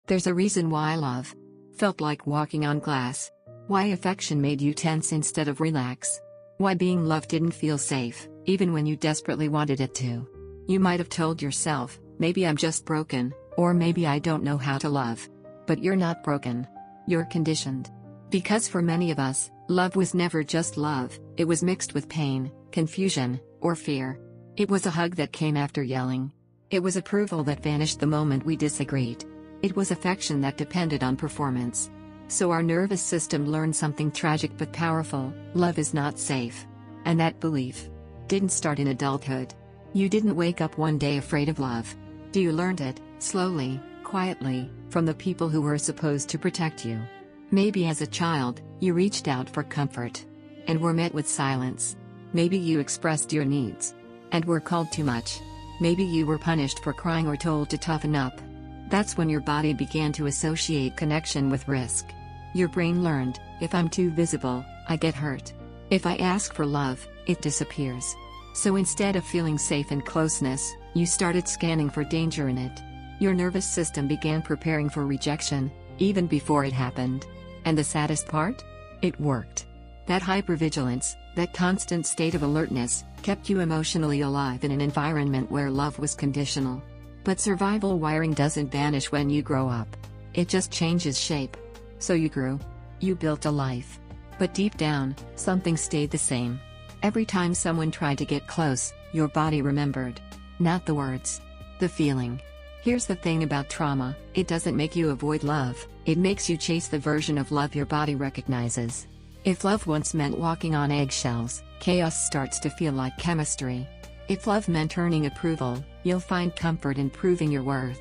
There's a reason why love felt like walking on glass. Why affection made you tense instead of relax. Why being loved didn't feel safe, even when you desperately wanted it to. You might have told yourself, maybe I'm just broken, or maybe I don't know how to love. But you're not broken. You're conditioned. Because for many of us, love was never just love, it was mixed with pain, confusion, or fear. It was a hug that came after yelling. It was approval that vanished the moment we disagreed. It was affection that depended on performance. So our nervous system learned something tragic but powerful: love is not safe. And that belief didn't start in adulthood. You didn't wake up one day afraid of love. You learned it, slowly, quietly, from the people who were supposed to protect you. Maybe as a child, you reached out for comfort and were met with silence. Maybe you expressed your needs and were called too much. Maybe you were punished for crying or told to toughen up. That's when your body began to associate connection with risk. Your brain learned, if I'm too visible, I get hurt. If I ask for love, it disappears. So instead of feeling safe in closeness, you started scanning for danger in it. Your nervous system began preparing for rejection, even before it happened. And the saddest part? It worked. That hypervigilance, that constant state of alertness, kept you emotionally alive in an environment where love was conditional. But survival wiring doesn't vanish when you grow up. It just changes shape. So you grew. You built a life. But deep down, something stayed the same. Every time someone tried to get close, your body remembered. Not the words. The feeling. Here's the thing about trauma: it doesn't make you avoid love, it makes you chase the version of love your body recognizes. If love once meant walking on eggshells, chaos starts to feel like chemistry. If love meant earning approval, you'll find comfort in proving your worth.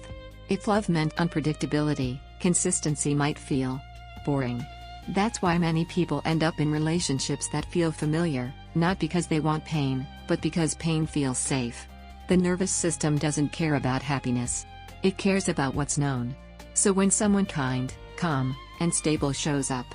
If love meant unpredictability, consistency might feel boring. That's why many people end up in relationships that feel familiar, not because they want pain, but because pain feels safe. The nervous system doesn't care about happiness. It cares about what's known. So when someone kind, calm, and stable shows up,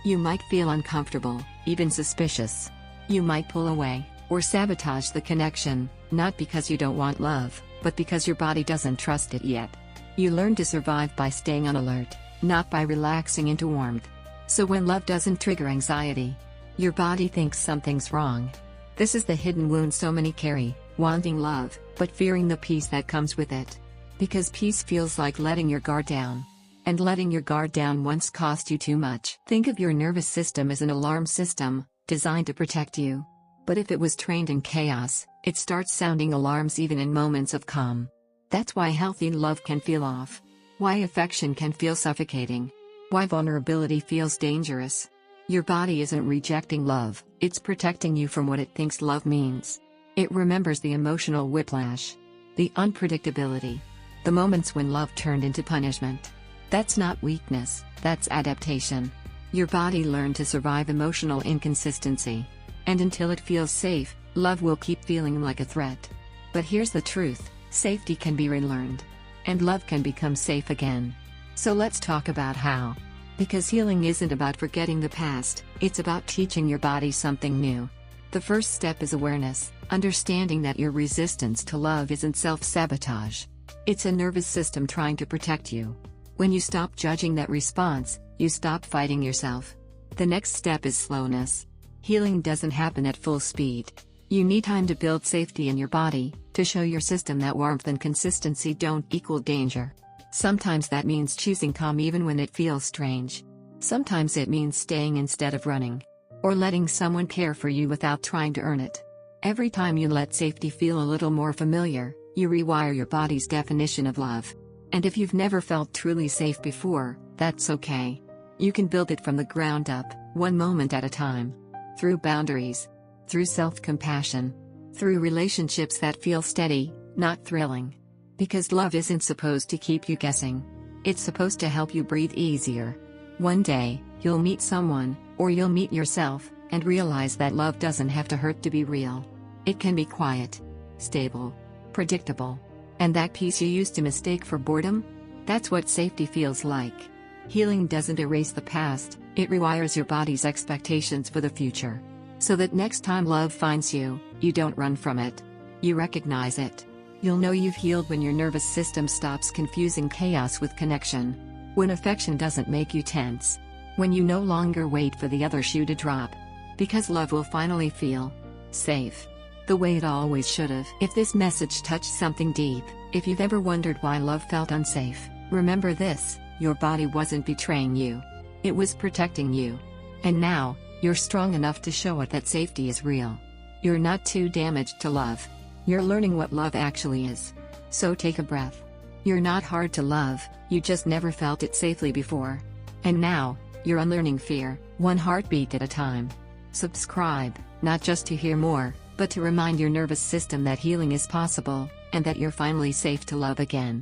you might feel uncomfortable, even suspicious. You might pull away, or sabotage the connection, not because you don't want love, but because your body doesn't trust it yet. You learn to survive by staying on alert, not by relaxing into warmth. So when love doesn't trigger anxiety, your body thinks something's wrong. This is the hidden wound so many carry, wanting love, but fearing the peace that comes with it. Because peace feels like letting your guard down. And letting your guard down once cost you too much. Think of your nervous system as an alarm system, designed to protect you. But if it was trained in chaos, it starts sounding alarms even in moments of calm. That's why healthy love can feel off. Why affection can feel suffocating. Why vulnerability feels dangerous. Your body isn't rejecting love, it's protecting you from what it thinks love means. It remembers the emotional whiplash, the unpredictability, the moments when love turned into punishment. That's not weakness, that's adaptation. Your body learned to survive emotional inconsistency. And until it feels safe, love will keep feeling like a threat. But here's the truth: safety can be relearned. And love can become safe again. So let's talk about how. Because healing isn't about forgetting the past, it's about teaching your body something new. The first step is awareness, understanding that your resistance to love isn't self-sabotage. It's a nervous system trying to protect you. When you stop judging that response, you stop fighting yourself. The next step is slowness. Healing doesn't happen at full speed. You need time to build safety in your body, to show your system that warmth and consistency don't equal danger. Sometimes that means choosing calm even when it feels strange. Sometimes it means staying instead of running. Or letting someone care for you without trying to earn it. Every time you let safety feel a little more familiar, you rewire your body's definition of love. And if you've never felt truly safe before, that's okay. You can build it from the ground up, one moment at a time. Through boundaries. Through self-compassion. Through relationships that feel steady, not thrilling. Because love isn't supposed to keep you guessing. It's supposed to help you breathe easier. One day, you'll meet someone, or you'll meet yourself, and realize that love doesn't have to hurt to be real. It can be quiet, stable, predictable. And that peace you used to mistake for boredom? That's what safety feels like. Healing doesn't erase the past, it rewires your body's expectations for the future. So that next time love finds you, you don't run from it. You recognize it. You'll know you've healed when your nervous system stops confusing chaos with connection. When affection doesn't make you tense. When you no longer wait for the other shoe to drop. Because love will finally feel safe. The way it always should've. If this message touched something deep, if you've ever wondered why love felt unsafe, remember this: your body wasn't betraying you. It was protecting you. And now, you're strong enough to show it that safety is real. You're not too damaged to love. You're learning what love actually is. So take a breath. You're not hard to love, you just never felt it safely before. And now, you're unlearning fear, one heartbeat at a time. Subscribe, not just to hear more, but to remind your nervous system that healing is possible, and that you're finally safe to love again.